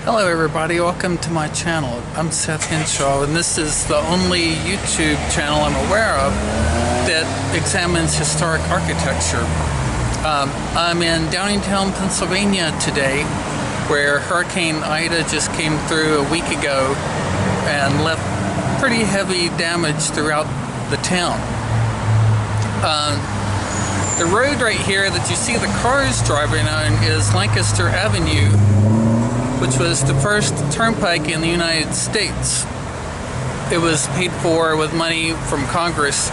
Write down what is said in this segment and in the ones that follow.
Hello everybody, welcome to my channel. I'm Seth Henshaw, and this is the only YouTube channel I'm aware of that examines historic architecture. I'm in Downingtown, Pennsylvania today, where Hurricane Ida just came through a week ago and left pretty heavy damage throughout the town. The road right here that you see the cars driving on is Lancaster Avenue, which was the first turnpike in the United States. It was paid for with money from Congress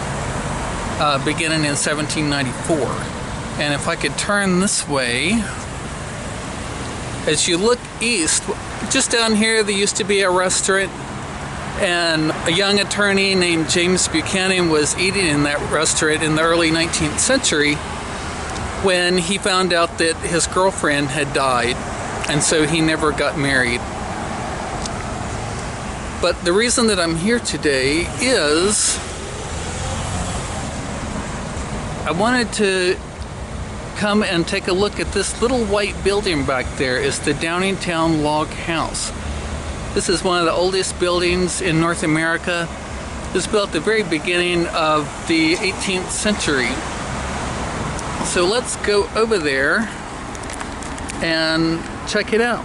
beginning in 1794. And if I could turn this way, as you look east, just down here there used to be a restaurant, and a young attorney named James Buchanan was eating in that restaurant in the early 19th century when he found out that his girlfriend had died. And so he never got married. But the reason that I'm here today is I wanted to come and take a look at this little white building back there. It's the Downingtown Log House. This is one of the oldest buildings in North America. It was built at the very beginning of the 18th century. So let's go over there and check it out.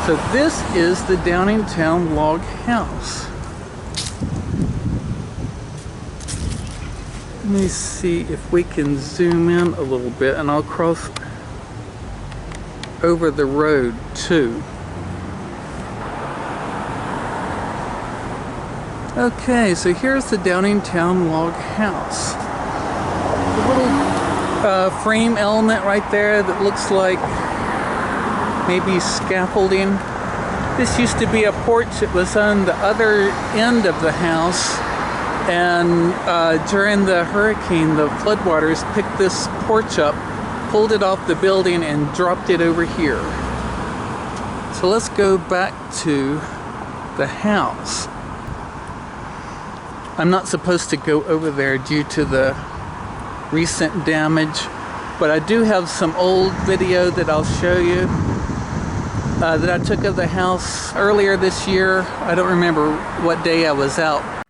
So this is the Downingtown Log House. Let me see if we can zoom in a little bit, and I'll cross over the road too. Okay, so here's the Downingtown Log House. The little frame element right there that looks like maybe scaffolding. This used to be a porch that was on the other end of the house, and during the hurricane, the floodwaters picked this porch up, pulled it off the building, and dropped it over here. So let's go back to the house. I'm not supposed to go over there due to the recent damage, but I do have some old video that I'll show you that I took of the house earlier this year. I don't remember what day I was out.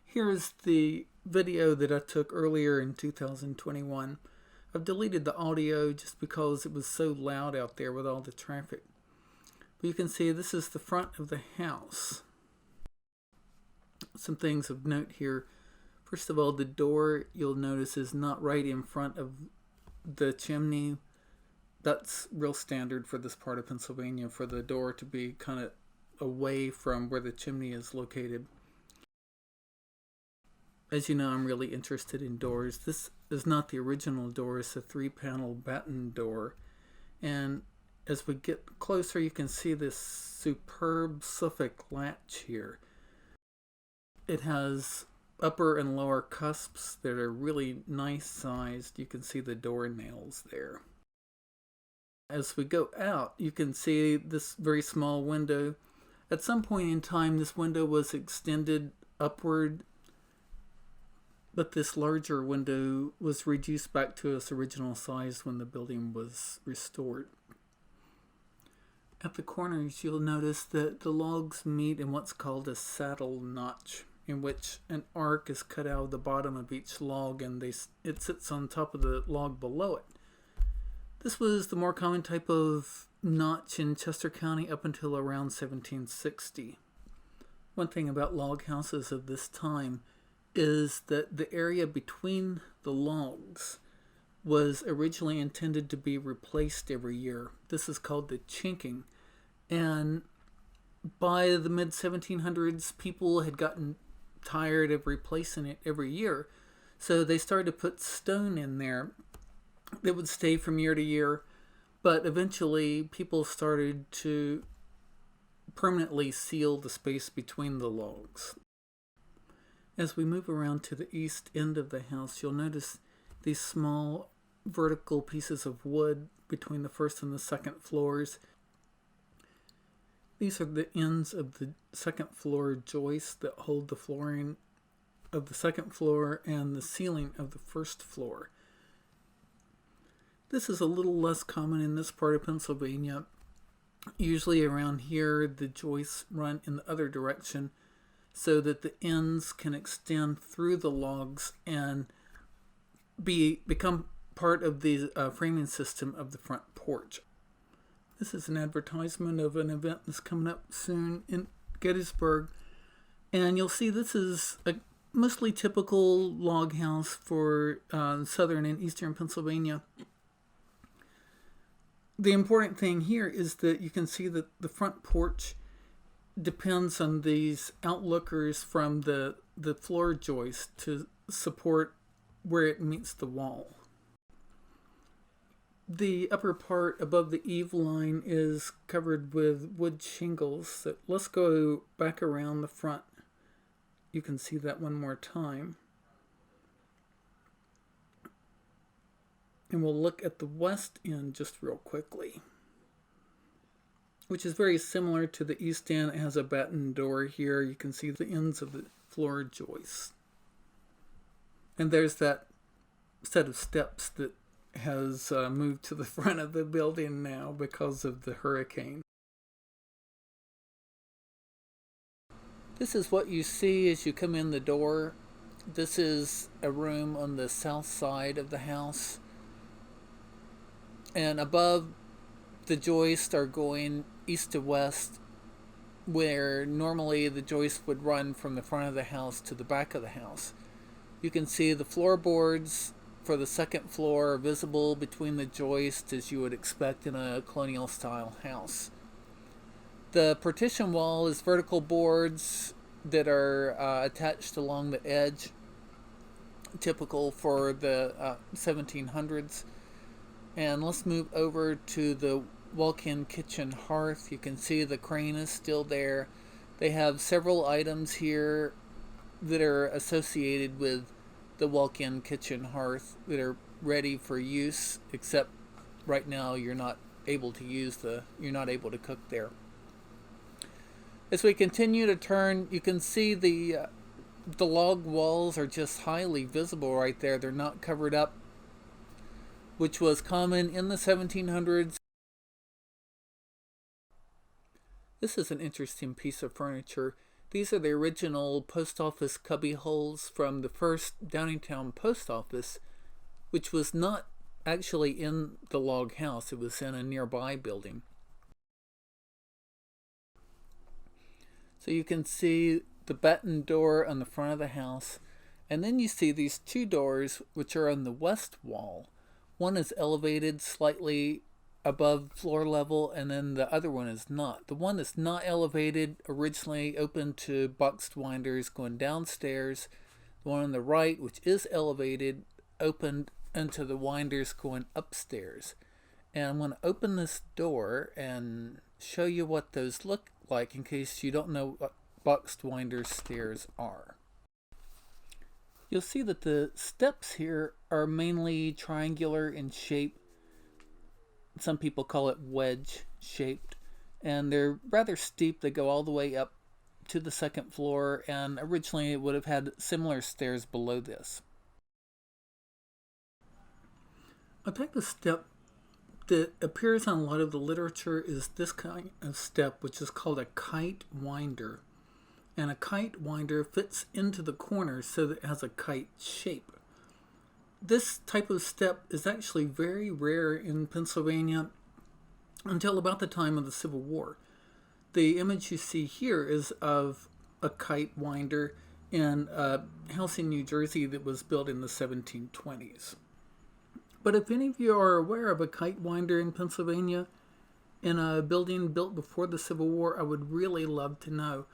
Here's the video that I took earlier in 2021. I've deleted the audio just because it was so loud out there with all the traffic. But you can see this is the front of the house. Some things of note here. First of all, the door, you'll notice, is not right in front of the chimney. That's real standard for this part of Pennsylvania, for the door to be kind of away from where the chimney is located. As you know, I'm really interested in doors. This is not the original door, it's a 3-panel batten door. And as we get closer, you can see this superb Suffolk latch here. It has upper and lower cusps that are really nice sized. You can see the door nails there. As we go out, you can see this very small window. At some point in time, this window was extended upward, but this larger window was reduced back to its original size when the building was restored. At the corners, you'll notice that the logs meet in what's called a saddle notch, in which an arc is cut out of the bottom of each log, and it sits on top of the log below it. This was the more common type of notch in Chester County up until around 1760. One thing about log houses of this time is that the area between the logs was originally intended to be replaced every year. This is called the chinking. And by the mid-1700s, people had gotten tired of replacing it every year. So they started to put stone in there that would stay from year to year. But eventually, people started to permanently seal the space between the logs. As we move around to the east end of the house, you'll notice these small vertical pieces of wood between the first and the second floors. These are the ends of the second floor joists that hold the flooring of the second floor and the ceiling of the first floor. This is a little less common in this part of Pennsylvania. Usually around here, the joists run in the other direction so that the ends can extend through the logs and become part of the framing system of the front porch. This is an advertisement of an event that's coming up soon in Gettysburg. And you'll see this is a mostly typical log house for southern and eastern Pennsylvania. The important thing here is that you can see that the front porch depends on these outlookers from the floor joist to support where it meets the wall. The upper part above the eave line is covered with wood shingles. So let's go back around the front. You can see that one more time. And we'll look at the west end just real quickly, which is very similar to the east end. It has a batten door here. You can see the ends of the floor joists. And there's that set of steps that has moved to the front of the building now because of the hurricane. This is what you see as you come in the door. This is a room on the south side of the house. And above the joists are going east to west, where normally the joist would run from the front of the house to the back of the house. You can see the floorboards for the second floor are visible between the joists as you would expect in a colonial style house. The partition wall is vertical boards that are attached along the edge, typical for the 1700s. And let's move over to the walk-in kitchen hearth. You can see the crane is still there. They have several items here that are associated with the walk-in kitchen hearth that are ready for use, except right now you're not able to cook there. As we continue to turn, you can see the log walls are just highly visible right there. They're not covered up, which was common in the 1700s. This is an interesting piece of furniture. These are the original post office cubby holes from the first Downingtown post office, which was not actually in the log house. It was in a nearby building. So you can see the batten door on the front of the house, and then you see these two doors which are on the west wall. One is elevated slightly above floor level, and then the other one is not. The one that's not elevated originally opened to boxed winders going downstairs. The one on the right, which is elevated, opened into the winders going upstairs. And I'm going to open this door and show you what those look like in case you don't know what boxed winder stairs are. You'll see that the steps here are mainly triangular in shape. Some people call it wedge shaped, and they're rather steep. They go all the way up to the second floor, and originally it would have had similar stairs below this. A type of step that appears on a lot of the literature is this kind of step, which is called a kite winder. And a kite winder fits into the corner so that it has a kite shape. This type of step is actually very rare in Pennsylvania until about the time of the Civil War. The image you see here is of a kite winder in a house in New Jersey that was built in the 1720s. But if any of you are aware of a kite winder in Pennsylvania in a building built before the Civil War, I would really love to know.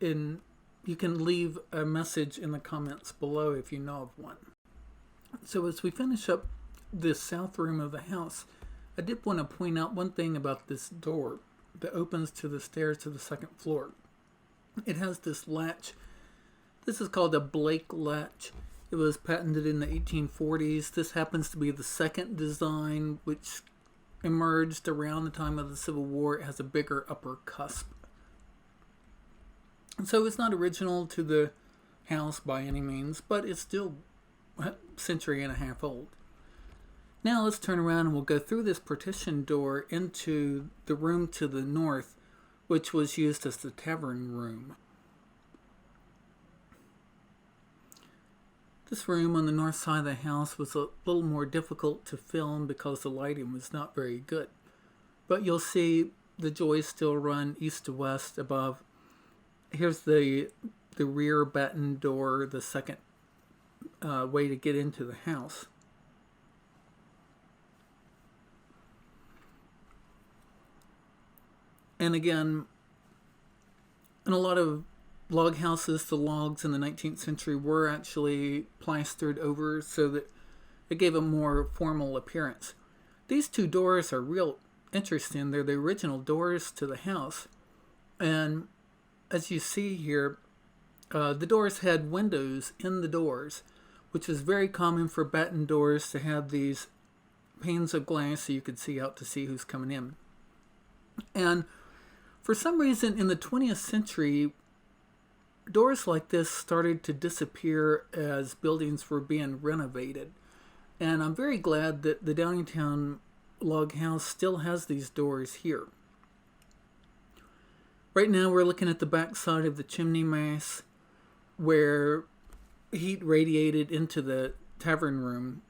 And you can leave a message in the comments below if you know of one. So as we finish up this south room of the house, I did want to point out one thing about this door that opens to the stairs to the second floor. It has this latch. This is called a Blake latch. It was patented in the 1840s. This happens to be the second design, which emerged around the time of the Civil War. It has a bigger upper cusp. And so it's not original to the house by any means, but it's still a century and a half old. Now let's turn around and we'll go through this partition door into the room to the north, which was used as the tavern room. This room on the north side of the house was a little more difficult to film because the lighting was not very good. But you'll see the joists still run east to west above. Here's the rear batten door, the second way to get into the house. And again, in a lot of log houses, the logs in the 19th century were actually plastered over so that it gave a more formal appearance. These two doors are real interesting. They're the original doors to the house. And as you see here, the doors had windows in the doors, which was very common for batten doors to have these panes of glass so you could see out to see who's coming in. And for some reason in the 20th century, doors like this started to disappear as buildings were being renovated. And I'm very glad that the Downingtown Log House still has these doors here. Right now we're looking at the back side of the chimney mast where heat radiated into the tavern room.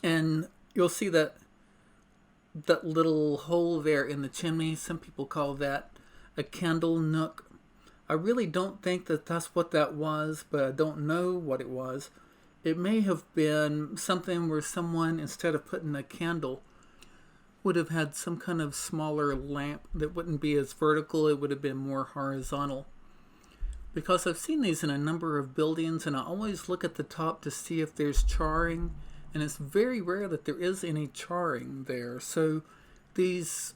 And you'll see that little hole there in the chimney. Some people call that a candle nook. I really don't think that that's what that was, but I don't know what it was. It may have been something where someone, instead of putting a candle, would have had some kind of smaller lamp that wouldn't be as vertical. It would have been more horizontal. Because I've seen these in a number of buildings, and I always look at the top to see if there's charring, and it's very rare that there is any charring there. So these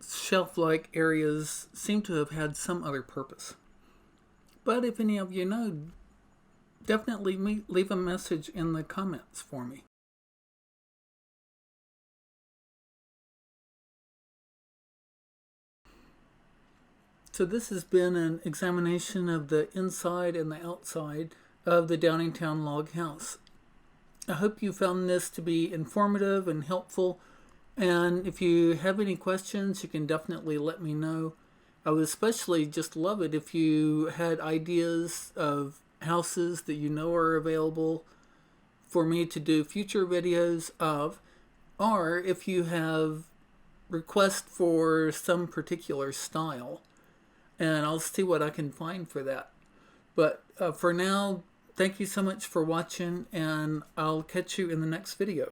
shelf-like areas seem to have had some other purpose. But if any of you know, definitely leave a message in the comments for me. So this has been an examination of the inside and the outside of the Downingtown Log House. I hope you found this to be informative and helpful. And if you have any questions, you can definitely let me know. I would especially just love it if you had ideas of houses that you know are available for me to do future videos of, or if you have requests for some particular style, and I'll see what I can find for that. But for now, thank you so much for watching, and I'll catch you in the next video.